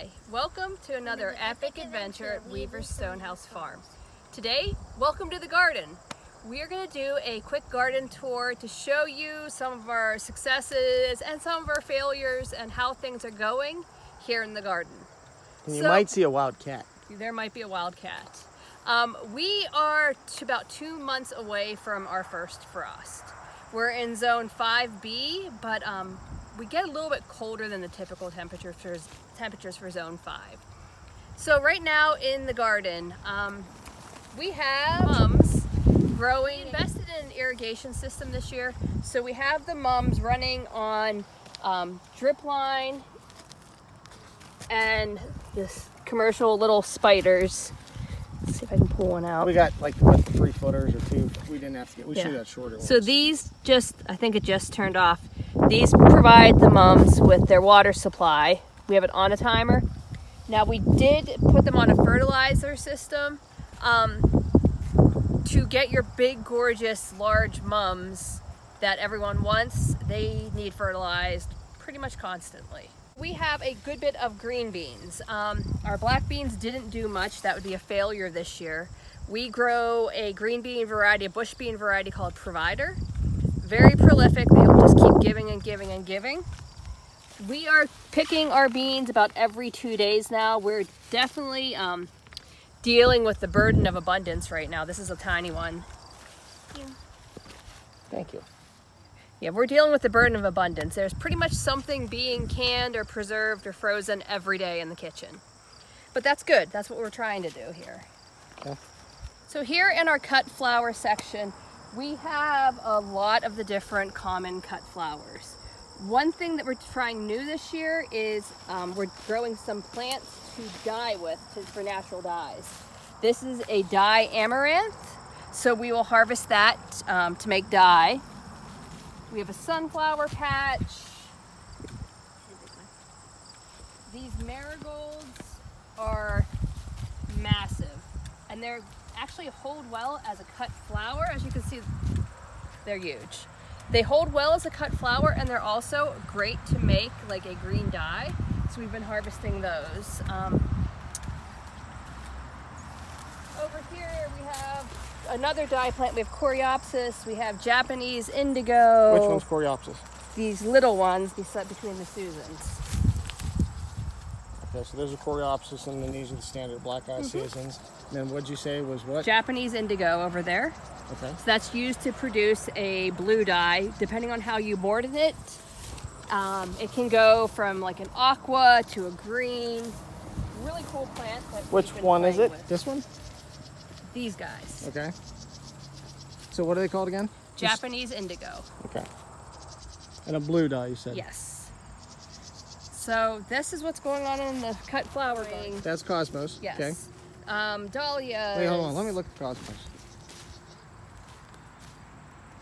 Hi, welcome to another epic adventure at Weaver's Stonehouse Farm. Today, welcome to the garden. We are going to do a quick garden tour to show you some of our successes and some of our failures and how things are going here in the garden. And you might see a wild cat. There might be a wild cat. We are about 2 months away from our first frost. We're in zone 5B, but we get a little bit colder than the typical temperatures for zone 5. So right now in the garden, we have mums growing. We invested in an irrigation system this year, so we have the mums running on drip line and this commercial little spiders. Let's see if I can pull one out. We got like what, 3 footers or 2. We didn't have to get. We should have got shorter ones. So these I think it just turned off. These provide the mums with their water supply. We have it on a timer. Now we did put them on a fertilizer system to get your big, gorgeous, large mums that everyone wants. They need fertilized pretty much constantly. We have a good bit of green beans. Our black beans didn't do much. That would be a failure this year. We grow a green bean variety, a bush bean variety called Provider. Very prolific. They will just keep giving and giving and giving. We are picking our beans about every 2 days now. We're definitely dealing with the burden of abundance right now. This is a tiny one. Thank you. Yeah, we're dealing with the burden of abundance. There's pretty much something being canned or preserved or frozen every day in the kitchen. But that's good. That's what we're trying to do here. Okay. So here in our cut flower section, we have a lot of the different common cut flowers. One thing that we're trying new this year is we're growing some plants to dye with for natural dyes. This is a dye amaranth, so we will harvest that to make dye. We have a sunflower patch. These marigolds are massive, and they're actually hold well as a cut flower. As you can see, they're huge. They hold well as a cut flower, and they're also great to make like a green dye. So we've been harvesting those. Over here we have another dye plant. We have Coreopsis, we have Japanese indigo. Which one's Coreopsis? These little ones between the Susans. Okay, so there's a Coreopsis, and then these are the standard black eye Susans. And then what'd you say was what? Japanese indigo over there. Okay. So that's used to produce a blue dye. Depending on how you boarded it, it can go from like an aqua to a green. Really cool plant. Which one is it? This one? These guys. Okay. So what are they called again? Japanese indigo. Okay. And a blue dye, you said? Yes. So this is what's going on in the cut flowering. That's Cosmos. Yes. Okay. Dahlias. Wait, hold on. Let me look at Cosmos.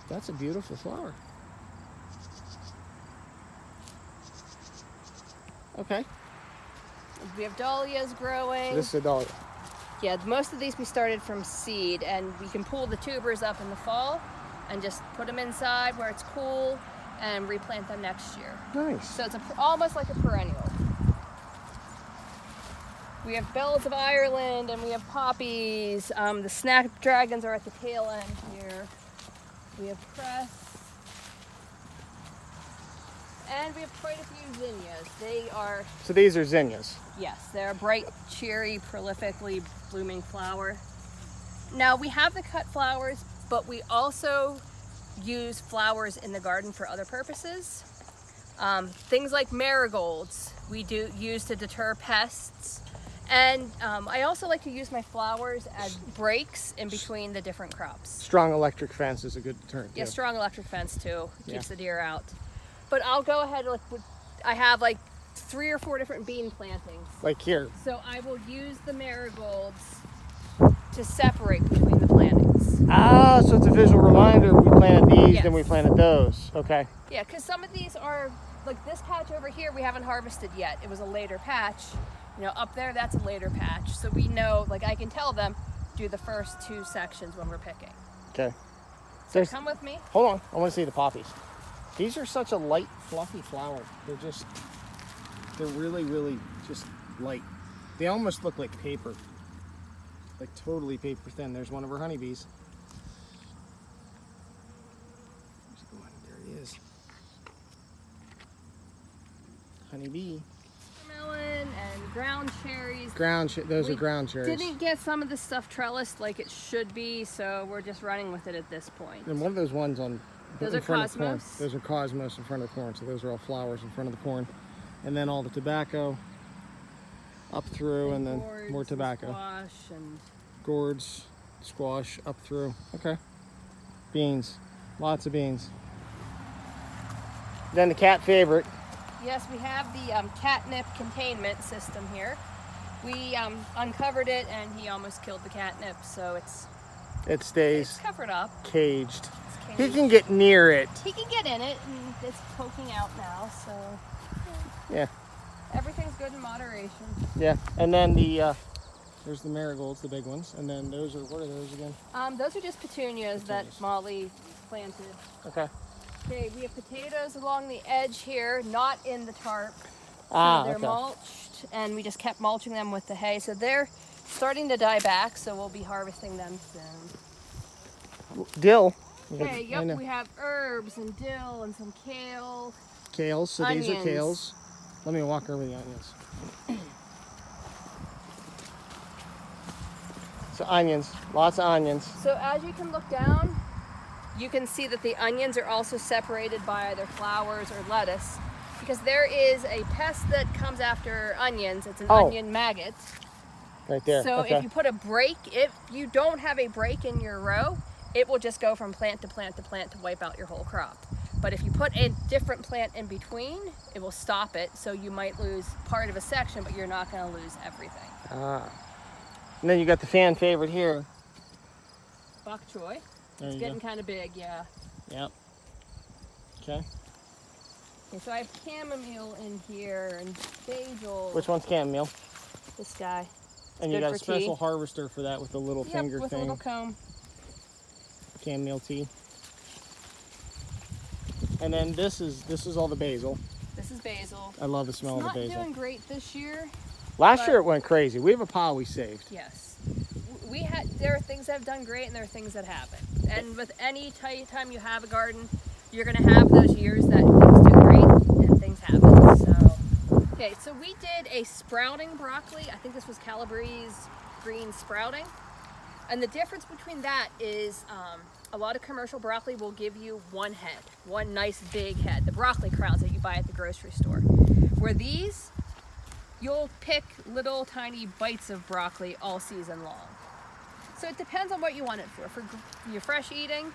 That's a beautiful flower. Okay. We have dahlias growing. So this is a dahlia. Yeah, most of these we started from seed, and we can pull the tubers up in the fall and just put them inside where it's cool and replant them next year. Nice. So it's almost like a perennial. We have bells of Ireland, and we have poppies. The snapdragons are at the tail end here. We have cress. And we have quite a few zinnias. So these are zinnias. Yes, they're a bright, cheery, prolifically blooming flower. Now we have the cut flowers, but we also use flowers in the garden for other purposes. Things like marigolds we do use to deter pests. And I also like to use my flowers as breaks in between the different crops. Strong electric fence is a good deterrent. Yeah, strong electric fence too. Keeps Yeah. the deer out. But I'll go ahead, I have like 3 or 4 different bean plantings. Like here. So I will use the marigolds to separate between the plantings. Ah, so it's a visual reminder. We planted these, Yes. then we planted those. Okay. Yeah, because some of these are, like this patch over here, we haven't harvested yet. It was a later patch. You know, up there, that's a later patch. So we know, like I can tell them, do the first 2 sections when we're picking. Okay. So come with me. Hold on. I want to see the poppies. These are such a light, fluffy flower. They're just They're really, really just light. They almost look like paper. Like totally paper thin. There's one of our honeybees. There he is. Honeybee. Melon and ground cherries. Those are ground cherries. Didn't get some of the stuff trellised like it should be, so we're just running with it at this point. And one of those ones on Those in are front of corn. cosmos. Those are cosmos in front of the corn. So those are all flowers in front of the corn. And then all the tobacco up through, and then gourds more tobacco. And squash and Gourds, squash up through. Okay. Beans. Lots of beans. Then the cat favorite. yes, we have the catnip containment system here. We uncovered it, and he almost killed the catnip, so It it's stays covered up. caged. It's He caged. can get near it. He can get in it, and it's poking out now, so Yeah. everything's good in moderation. Yeah. And then there's the marigolds, the big ones. And then those are, what are those again? Those are just petunias that Petunias. Molly planted. Okay. Okay, we have potatoes along the edge here, not in the tarp. So they're Okay. mulched, and we just kept mulching them with the hay. So they're starting to die back, so we'll be harvesting them soon. Dill. Okay, I know. yep, we have herbs and dill and some kale. Kales, so these are Onions. kales. Let me walk over the onions. So onions, lots of onions. So as you can look down, you can see that the onions are also separated by either flowers or lettuce, because there is a pest that comes after onions. It's an onion maggot. Right there. So okay. if you put a break, if you don't have a break in your row, it will just go from plant to plant to plant to wipe out your whole crop. But if you put a different plant in between, it will stop it. So you might lose part of a section, but you're not going to lose everything. And then you got the fan favorite here. Bok choy. There It's you getting go. kind of big, yeah. Yep. Okay. Okay, so I have chamomile in here and basil. Which one's chamomile? This guy. And you good got a for special tea. harvester for that with the little finger Yep, with thing. a little comb. Chamomile tea. And then this is all the basil. This is basil. I love the smell It's of the not basil. doing great this year. Last but- year it went crazy. We have a pile we saved. Yes. There are things that have done great and there are things that haven't. And with any time you have a garden, you're going to have those years that things do great and things happen. So, okay, so we did a sprouting broccoli. I think this was Calabrese green sprouting. And the difference between that is a lot of commercial broccoli will give you one head, one nice big head, the broccoli crowns that you buy at the grocery store. Where these, you'll pick little tiny bites of broccoli all season long. So it depends on what you want it for. For your fresh eating,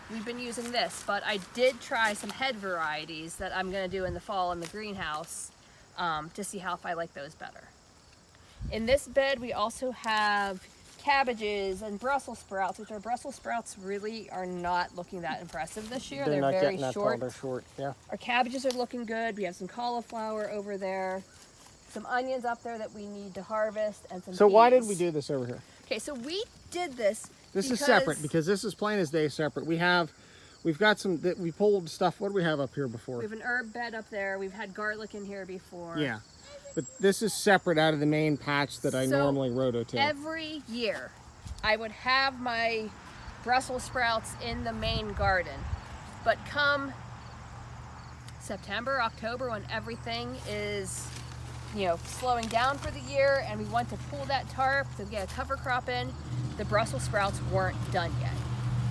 we've been using this, but I did try some head varieties that I'm gonna do in the fall in the greenhouse to see if I like those better. In this bed, we also have cabbages and Brussels sprouts, which our Brussels sprouts really are not looking that impressive this year. They're not very getting that tall. short. They're short. Yeah. Our cabbages are looking good. We have some cauliflower over there, some onions up there that we need to harvest, and some So why did peas. we do this over here? Okay, so we did this. This is separate because this is plain as day separate. We've got some that we pulled stuff. What do we have up here before? We have an herb bed up there. We've had garlic in here before. Yeah, but this is separate out of the main patch that I So, normally rototill. Every year, I would have my Brussels sprouts in the main garden, but come September, October, when everything is, slowing down for the year, and we want to pull that tarp to get a cover crop in, the Brussels sprouts weren't done yet.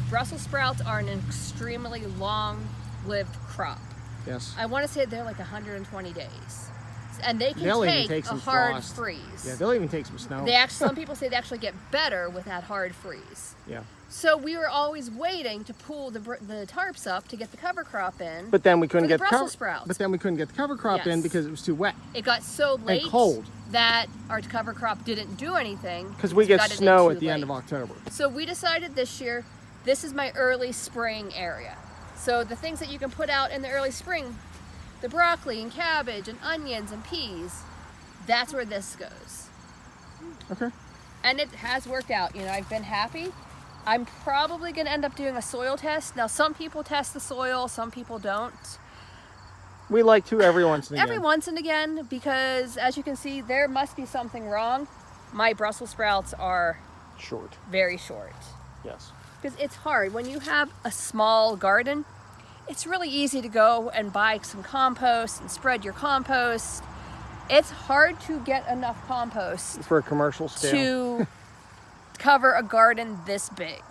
Brussels sprouts are an extremely long-lived crop. Yes. I want to say they're like 120 days, and they can They'll even take take a some hard frost. freeze. Yeah, they'll even take some snow. Some people say they actually get better with that hard freeze. Yeah. So we were always waiting to pull the tarps up to get the cover crop in. But then we couldn't For the get Brussels sprouts. But then we couldn't get the cover crop in Yes. because it was too wet. It got so late cold. that our cover crop didn't do anything. Because we get got it in snow too at the end of late. October. So we decided this year, this is my early spring area. So the things that you can put out in the early spring, the broccoli and cabbage and onions and peas, that's where this goes. Okay. And it has worked out. I've been happy. I'm probably going to end up doing a soil test. Now, some people test the soil, some people don't. We like to every once in a while. Every once and again, because as you can see, there must be something wrong. My Brussels sprouts are Short. very short. Yes. Because it's hard. When you have a small garden, it's really easy to go and buy some compost and spread your compost. It's hard to get enough compost For a commercial scale. to cover a garden this big.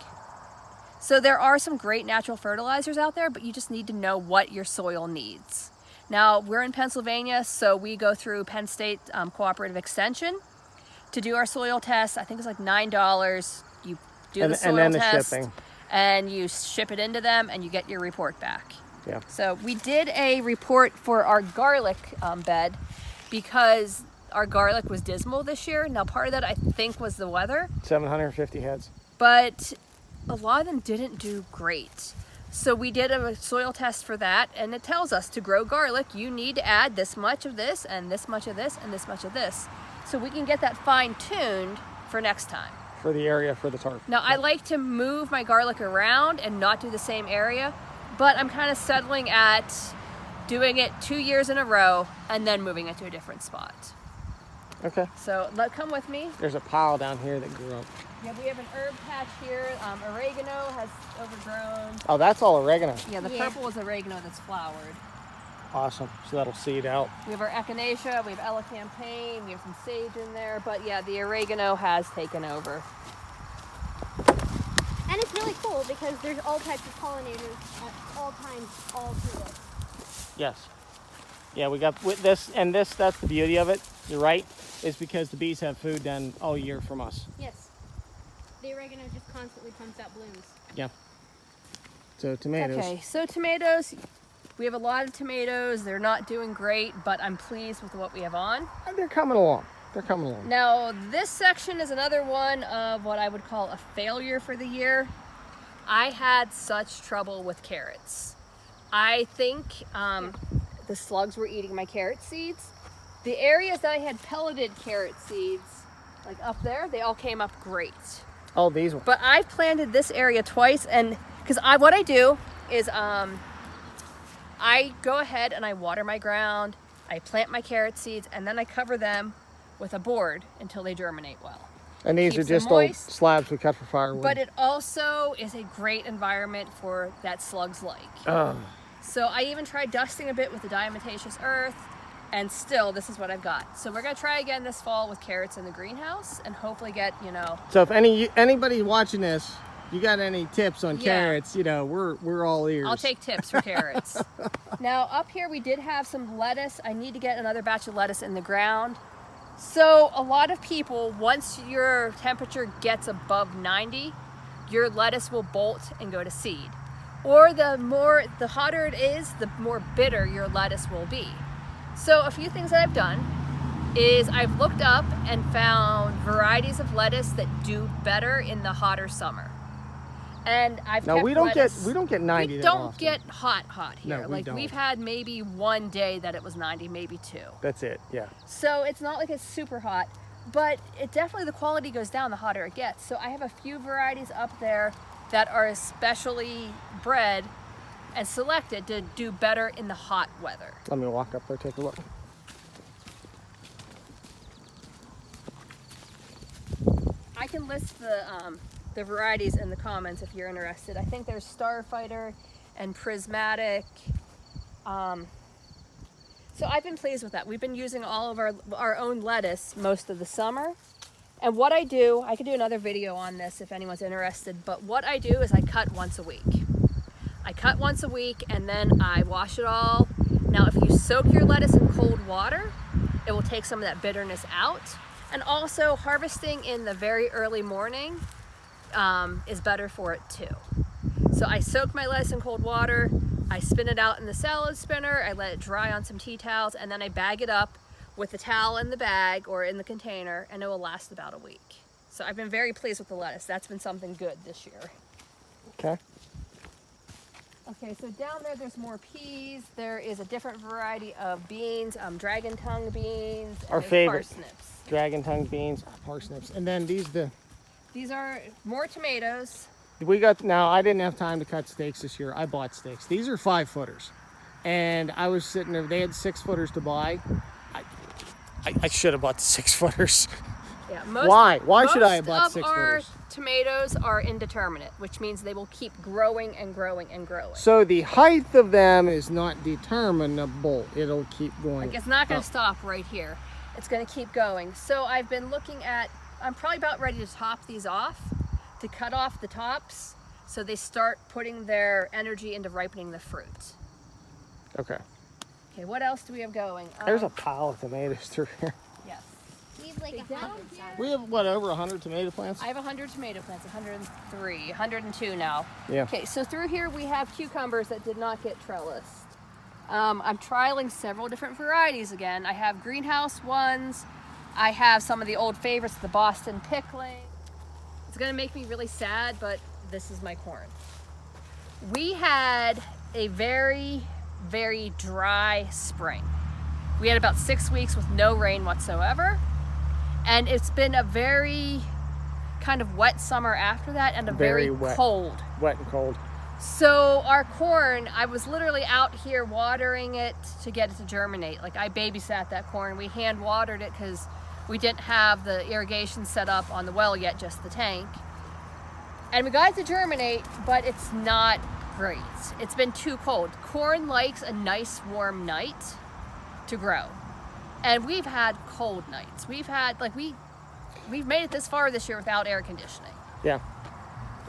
So there are some great natural fertilizers out there, but you just need to know what your soil needs. Now, we're in Pennsylvania, so we go through Penn State Cooperative Extension to do our soil tests. I think it's like $9. You do the soil and then the test, shipping. and you ship it into them, and you get your report back. Yeah. So we did a report for our garlic bed because our garlic was dismal this year. Now, part of that I think was the weather, 750 heads. but a lot of them didn't do great. So we did a soil test for that, and it tells us to grow garlic, you need to add this much of this, and this much of this, and this much of this. So we can get that fine-tuned for next time. For the area for the tarp. Now, I like to move my garlic around and not do the same area, but I'm kind of settling at doing it 2 years in a row and then moving it to a different spot. Okay. So come with me. There's a pile down here that grew up. Yeah, we have an herb patch here. Oregano has overgrown. Oh, that's all oregano. Yeah, the purple is oregano that's flowered. Awesome. So that'll seed out. We have our echinacea, we have elecampane, we have some sage in there, but yeah, the oregano has taken over. And it's really cool because there's all types of pollinators at all times, all through it. Yes. Yeah, we got with this, and this, that's the beauty of it. You're right. Is because the bees have food then all year from us. Yes. The oregano just constantly pumps out blooms. Yeah. So tomatoes. Okay, so tomatoes, we have a lot of tomatoes. They're not doing great, but I'm pleased with what we have on. They're coming along. They're coming along. Now, this section is another one of what I would call a failure for the year. I had such trouble with carrots. I think the slugs were eating my carrot seeds. The areas that I had pelleted carrot seeds, like up there, they all came up great. Oh, these ones. But I planted this area twice, and because what I do is I go ahead and I water my ground, I plant my carrot seeds, and then I cover them with a board until they germinate well. And these keeps are just them old moist. slabs we cut for firewood. But it also is a great environment for that slugs like. So I even tried dusting a bit with the diatomaceous earth, and still this is what I've got. So we're gonna try again this fall with carrots in the greenhouse and hopefully get, So if anybody watching this, you got any tips on Yeah. carrots, we're all ears. I'll take tips for carrots. Now up here we did have some lettuce. I need to get another batch of lettuce in the ground. So a lot of people, once your temperature gets above 90, your lettuce will bolt and go to seed. Or the hotter it is, the more bitter your lettuce will be. So a few things that I've done is I've looked up and found varieties of lettuce that do better in the hotter summer. And I've No, kept we don't lettuce. get 90 We that don't often. get hot here. No, we don't. We've had maybe one day that it was 90, maybe two. That's it. Yeah. So it's not like it's super hot, but it definitely, the quality goes down the hotter it gets. So I have a few varieties up there that are especially bred and selected to do better in the hot weather. Let me walk up there, take a look. I can list the varieties in the comments if you're interested. I think there's Starfighter and Prismatic. So I've been pleased with that. We've been using all of our own lettuce most of the summer. And what I do, I could do another video on this if anyone's interested, but what I do is I cut once a week. I cut once a week and then I wash it all. Now if you soak your lettuce in cold water, it will take some of that bitterness out. And also harvesting in the very early morning is better for it too. So I soak my lettuce in cold water, I spin it out in the salad spinner, I let it dry on some tea towels, and then I bag it up with the towel in the bag or in the container, and it will last about a week. So I've been very pleased with the lettuce. That's been something good this year. Okay. Okay, so down there's more peas. There is a different variety of beans, dragon tongue beans, and Our there's favorite. parsnips. Dragon tongue beans, parsnips, and then These are more tomatoes. now I didn't have time to cut steaks this year. I bought steaks. These are 5-footers. and I was sitting there. They had 6-footers to buy. I should have bought the 6-footers. Yeah, Why? Why should I have bought most of our 6-footers? tomatoes are indeterminate, which means they will keep growing and growing and growing. So the height of them is not determinable. It'll keep going. Like, it's not going up. to stop right here. It's going to keep going. So I've been looking at, I'm probably about ready to top these off, to cut off the tops so they start putting their energy into ripening the fruit. Okay. Okay, what else do we have going? There's a pile of tomatoes through here. Yes. We have like Take down 100 here. sides. We have, what, over 100 tomato plants? I have 100 tomato plants, 103, 102 now. Yeah. Okay, so through here we have cucumbers that did not get trellised. I'm trialing several different varieties again. I have greenhouse ones. I have some of the old favorites, the Boston pickling. It's gonna make me really sad, but this is my corn. We had a very, very dry spring. We had about 6 weeks with no rain whatsoever. And it's been a very kind of wet summer after that, and a very wet. cold. Wet and cold. So our corn, I was literally out here watering it to get it to germinate. Like, I babysat that corn. We hand watered it because we didn't have the irrigation set up on the well yet, just the tank. And we got it to germinate, but it's not great. It's been too cold. Corn likes a nice warm night to grow. And we've had cold nights. We've had, like, we've made it this far this year without air conditioning. Yeah.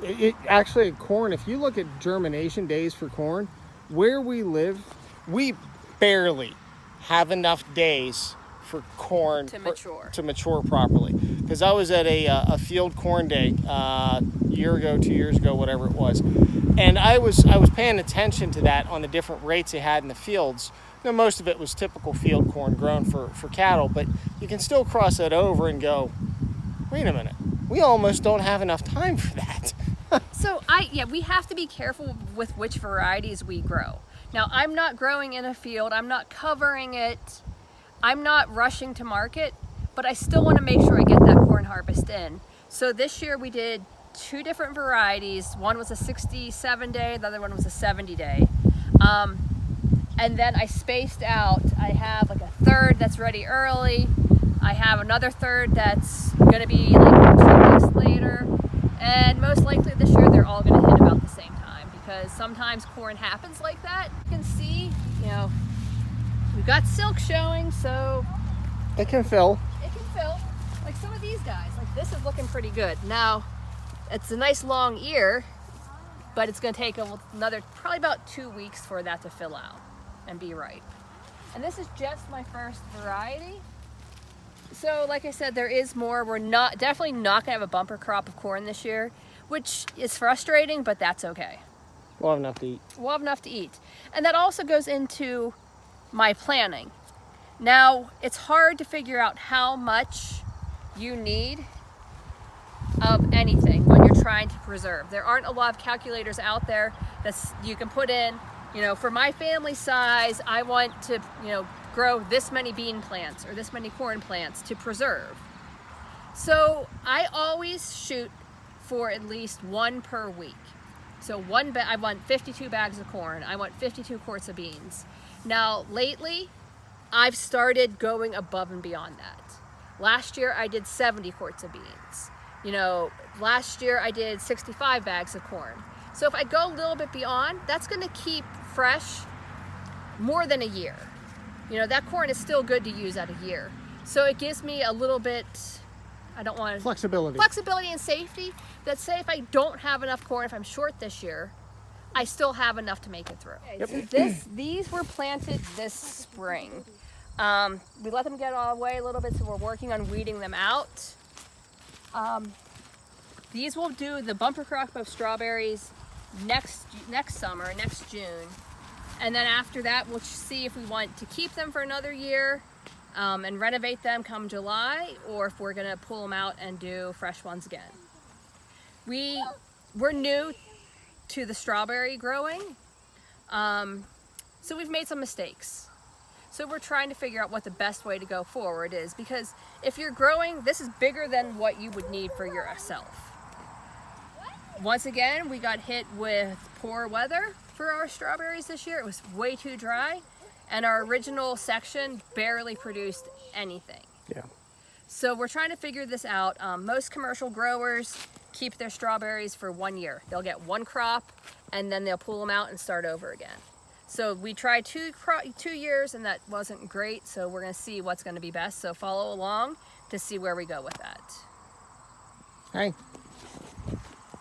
It actually, corn, if you look at germination days for corn, where we live, we barely have enough days for corn To mature. to mature properly. Because I was at a field corn day a year ago, 2 years ago, whatever it was, and I was paying attention to that on the different rates they had in the fields. Now, most of it was typical field corn grown for cattle, but you can still cross that over and go, wait a minute, we almost don't have enough time for that. So we have to be careful with which varieties we grow. Now, I'm not growing in a field, I'm not covering it, I'm not rushing to market, but I still want to make sure I get that corn harvest in. So this year we did 2 different varieties. One was a 67-day, the other one was a 70-day. And then I spaced out. I have like a third that's ready early. I have another third that's gonna be like 2 weeks later. And most likely this year they're all gonna hit about the same time, because sometimes corn happens like that. You can see, we've got silk showing, so It can fill. it can fill. Like some of these guys, like this is looking pretty good. Now, it's a nice long ear, but it's gonna take another, probably about 2 weeks for that to fill out and be ripe. And this is just my first variety. So like I said, there is more. We're definitely not gonna have a bumper crop of corn this year, which is frustrating, but that's okay. We'll have enough to eat. We'll have enough to eat. And that also goes into my planning. Now, it's hard to figure out how much you need of anything when you're trying to preserve. There aren't a lot of calculators out there that you can put in, for my family size, I want to, grow this many bean plants or this many corn plants to preserve. So I always shoot for at least 1 per week. So I want 52 bags of corn. I want 52 quarts of beans. Now, lately, I've started going above and beyond that. Last year, I did 70 quarts of beans. Last year, I did 65 bags of corn. So if I go a little bit beyond, that's going to keep fresh more than a year. That corn is still good to use at a year. So it gives me a little bit, flexibility and safety, that say if I don't have enough corn, if I'm short this year, I still have enough to make it through. Okay, so these were planted this spring. We let them get away a little bit, so we're working on weeding them out. These will do the bumper crop of strawberries next summer, next June. And then after that, we'll see if we want to keep them for another year and renovate them come July, or if we're gonna pull them out and do fresh ones again. We're new to the strawberry growing, so we've made some mistakes. So we're trying to figure out what the best way to go forward is, because if you're growing, this is bigger than what you would need for yourself. Once again, we got hit with poor weather for our strawberries this year. It was way too dry, and our original section barely produced anything. Yeah. So we're trying to figure this out. Most commercial growers keep their strawberries for 1 year. They'll get one crop and then they'll pull them out and start over again. So we tried 2 years and that wasn't great. So we're gonna see what's gonna be best. So follow along to see where we go with that. Hey,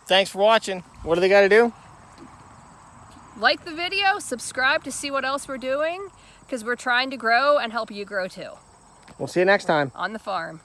thanks for watching. What do they got to do? Like the video, subscribe to see what else we're doing, because we're trying to grow and help you grow too We'll see you next time. on the farm.